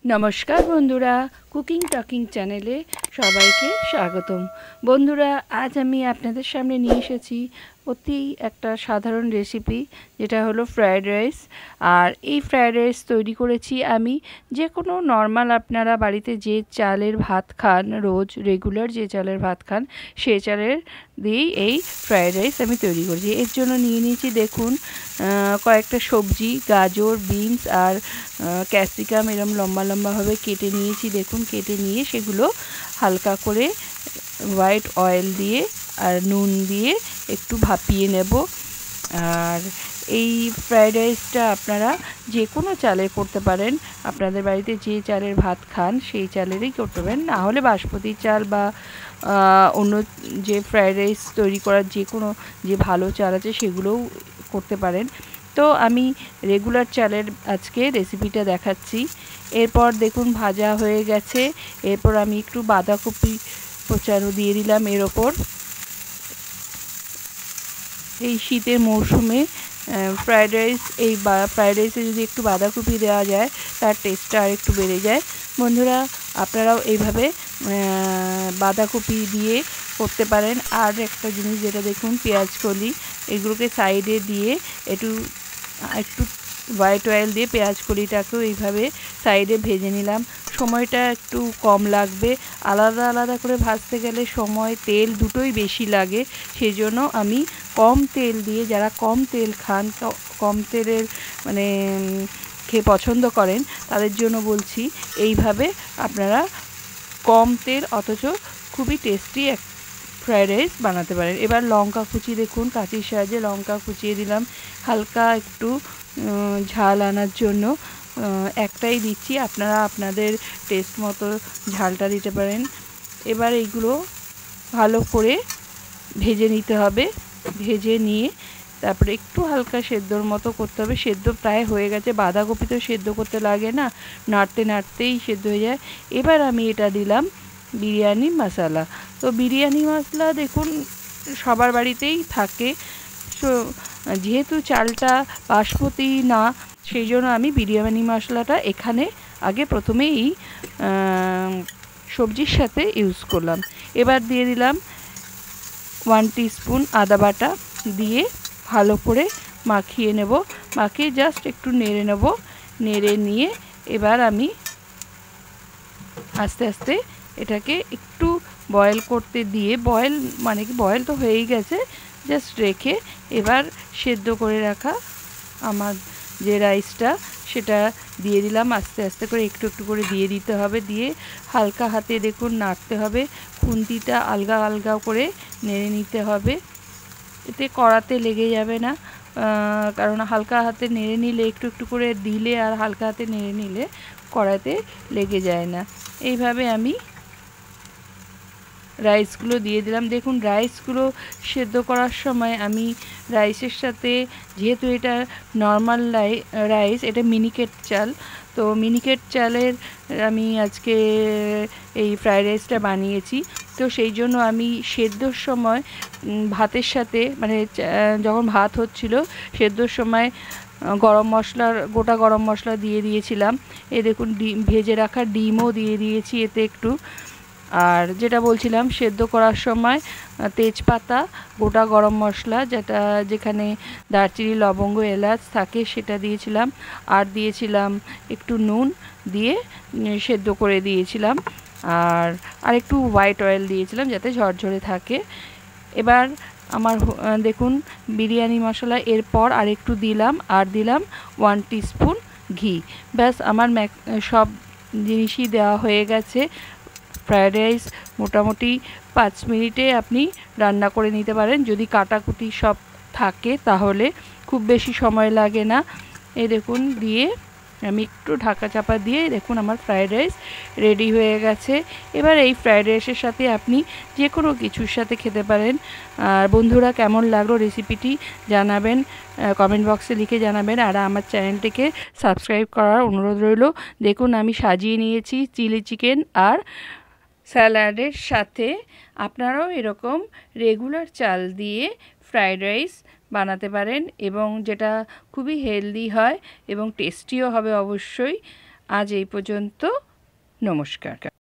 নমস্কার বন্ধুরা, cooking talking চ্যানেলে সবাইকে স্বাগতম। বন্ধুরা, আজ আমি আপনাদের সামনে নিয়ে এসেছি অতি একটা সাধারণ রেসিপি, যেটা হলো ফ্রায়েড রাইস। আর এই ফ্রায়েড রাইস তৈরি করেছি আমি যে কোনো নর্মাল আপনারা বাড়িতে যে চালের ভাত খান, রোজ রেগুলার যে চালের ভাত খান, সেই চালের দিয়েই এই ফ্রায়েড রাইস আমি তৈরি করেছি। এর জন্য নিয়ে নিয়েছি দেখুন কয়েকটা সবজি, গাজর, বিনস আর ক্যাপসিকাম এরম লম্বা লম্বাভাবে কেটে নিয়েছি। দেখুন, কেটে নিয়ে সেগুলো হালকা করে হোয়াইট অয়েল দিয়ে আর নুন দিয়ে একটু ভাপিয়ে নেব। আর এই ফ্রায়েড রাইসটা আপনারা যে কোনো চালের করতে পারেন, আপনাদের বাড়িতে যে চালের ভাত খান সেই চালেরই করতে পারেন, না হলে বাসমতি চাল বা অন্য যে ফ্রায়েড রাইস তৈরি করার যে কোনো যে ভালো চাল আছে সেগুলোও করতে পারেন। তো আমি রেগুলার চালের আজকে রেসিপিটা দেখাচ্ছি। এরপর দেখুন ভাজা হয়ে গেছে। এরপর আমি একটু বাঁধাকপি কোচানো দিয়ে দিলাম এর ওপর। এই শীতের মরশুমে ফ্রায়েড রাইস, এই ফ্রায়েড রাইসে যদি একটু বাঁধাকপি দেওয়া যায় তার টেস্টটা আর একটু বেড়ে যায়। বন্ধুরা, আপনারাও এইভাবে বাঁধাকপি দিয়ে করতে পারেন। আর একটা জিনিস যেটা দেখুন, পেঁয়াজ কলি, এগুলোকে সাইডে দিয়ে একটু একটু হোয়াইট অয়েল দিয়ে পেঁয়াজ কলিটাকেও এইভাবে সাইডে ভেজে নিলাম। সময়টা একটু কম লাগবে, আলাদা আলাদা করে ভাজতে গেলে সময়, তেল দুটোই বেশি লাগে। সেই জন্য আমি কম তেল দিয়ে, যারা কম তেল খান, কম তেলের মানে খেয়ে পছন্দ করেন, তাদের জন্য বলছি এইভাবে আপনারা কম তেল অথচ খুবই টেস্টি এক ফ্রায়েড রাইস বানাতে পারেন। এবার লঙ্কা কুচি দেখুন, কাঁচির সাহায্যে লঙ্কা কুচিয়ে দিলাম হালকা একটু ঝাল আনার জন্য। একটাই দিচ্ছি, আপনারা আপনাদের টেস্ট মতো ঝালটা দিতে পারেন। এবার এইগুলো ভালো করে ভেজে নিতে হবে। ভেজে নিয়ে তারপরে একটু হালকা সেদ্ধর মতো করতে হবে। সেদ্ধ প্রায় হয়ে গেছে, বাঁধাকপি তো সেদ্ধ করতে লাগে না, নাড়তে নাড়তেই সেদ্ধ হয়ে যায়। এবার আমি এটা দিলাম বিরিয়ানি মশলা। তো বিরিয়ানি মশলা দেখুন সবার বাড়িতেই থাকে। তো যেহেতু চালটা বাসমতি না, সেই জন্য আমি বিরিয়ানি মশলাটা এখানে আগে প্রথমেই সবজির সাথে ইউজ করলাম। এবার দিয়ে দিলাম 1 টিস্পুন আদা বাটা, দিয়ে ভালো করে মাখিয়ে নেব। মাখিয়ে জাস্ট একটু নেড়ে নেব। নেড়ে নিয়ে এবার আমি আস্তে আস্তে এটাকে একটু বয়েল করতে দিয়ে, বয়েল মানে কি, বয়েল তো হয়েই গেছে, জাস্ট রেখে এবার সেদ্ধ করে রাখা আমার যে রাইসটা সেটা দিয়ে দিলাম। আস্তে আস্তে করে একটু একটু করে দিয়ে দিতে হবে। দিয়ে হালকা হাতে দেখুন নাড়তে হবে, খুন্তিটা আলগা আলগা করে নেড়ে নিতে হবে। এতে কড়াতে লেগে যাবে না, কারণ হালকা হাতে নেড়ে নিলে, একটু একটু করে দিলে আর হালকা হাতে নেড়ে নিলে কড়াতে লেগে যায় না। এইভাবে আমি রাইসগুলো দিয়ে দিলাম। দেখুন রাইসগুলো সেদ্ধ করার সময় আমি রাইসের সাথে, যেহেতু এটা নর্মাল রাইস, এটা মিনিকেট চাল, তো মিনিকেট চালের আমি আজকে এই ফ্রায়েড রাইসটা বানিয়েছি। তো সেই জন্য আমি সেদ্ধর সময় ভাতের সাথে, মানে যখন ভাত হচ্ছিল সেদ্ধর সময় গোটা গরম মশলা দিয়ে দিয়েছিলাম। এই দেখুন ভেজে রাখা ডিমও দিয়ে দিয়েছি এতে একটু। আর যেটা বলছিলাম, সেদ্ধ করার সময় তেজপাতা, গোটা গরম মশলা, যেখানে দারচিনি, লবঙ্গ, এলাচ থাকে, সেটা দিয়েছিলাম। আর দিয়েছিলাম একটু নুন, দিয়ে সেদ্ধ করে দিয়েছিলাম। আর একটু হোয়াইট অয়েল দিয়েছিলাম যাতে ঝরঝরে থাকে। এবার আমার দেখুন বিরিয়ানি মশলা এরপর আর একটু দিলাম, আর দিলাম 1 টিস্পুন ঘি। ব্যাস আমার সব জিনিসই দেওয়া হয়ে গেছে। ফ্রায়েড রাইস মোটামুটি 5 মিনিটে আপনি রান্না করে নিতে পারেন, যদি কাটাকুটি সব থাকে তাহলে খুব বেশি সময় লাগে না। এই দেখুন দিয়ে আমি একটু ঢাকা চাপা দিয়ে, দেখুন আমার ফ্রায়েড রাইস রেডি হয়ে গেছে। এবার এই ফ্রায়েড রাইসের সাথে আপনি যে কোনো কিছুর সাথে খেতে পারেন। আর বন্ধুরা, কেমন লাগলো রেসিপিটি জানাবেন, কমেন্ট বক্সে লিখে জানাবেন। আর আমার চ্যানেলটিকে সাবস্ক্রাইব করার অনুরোধ রইল। দেখুন আমি সাজিয়ে নিয়েছি চিলি চিকেন আর স্যালাডের সাথে। আপনারাও এরকম রেগুলার চাল দিয়ে ফ্রায়েড রাইস বানাতে পারেন, এবং যেটা খুবই হেলদি হয় এবং টেস্টিও হবে অবশ্যই। আজ এই পর্যন্ত, নমস্কার।